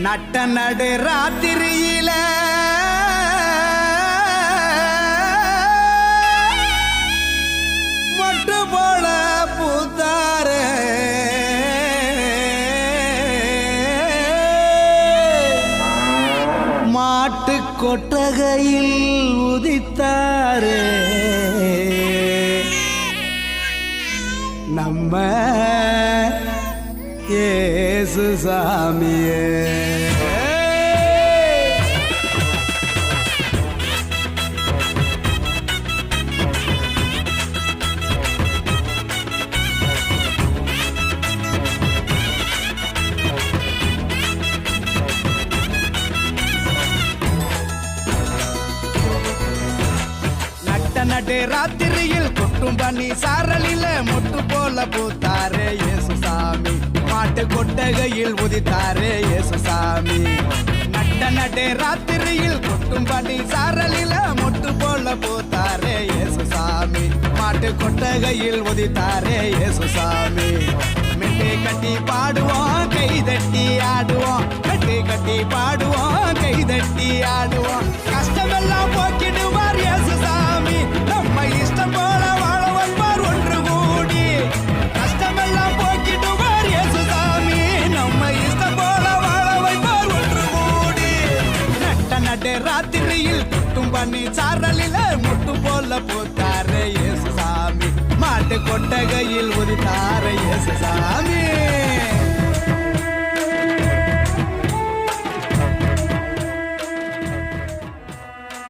நட்ட நடு ராத்திரியில மொட்டு போல பூத்தாரே மாட்டு கொட்டகையில் உதித்தாரே நம்ம இயேசு சாமியே. நடு ராத்திரியில் கொட்டும் பண்ணி சாரலில மொட்டு போல பூத்தாரே இயேசு சாமி. மாட்டு கொட்டகையில் உதித்தாரே இயேசு சாமி. நடு ராத்திரியில் கொட்டும் பண்ணி சாரலில மொட்டு போல பூத்தாரே இயேசு சாமி. மாட்டு கொட்டகையில் உதித்தாரே இயேசு சாமி. மெட்டை கட்டி பாடுவோம் கை தட்டி ஆடுவோம். மெட்டை கட்டி பாடுவோம் கை தட்டி ஆடுவோம். கஷ்டமெல்லாம் போக்கிடுவார் இயேசு சாமி. நம்ம இஷ்டம் போல வாழ வைப்பார் ஒன்று கூடி. கஷ்டமெல்லாம் போக்கிடுவார் இயேசு சாமி. நம்ம இஷ்டம் போல வாழ வைப்பார் ஒன்று கூடி. நடு ராத்திரியில் கொட்டும் பண்ணி சாரலில முட்டு போல பூத்தாரே இயேசு சாமி. மாட்டு கொட்டகையில் உதித்தாரே இயேசு சாமி.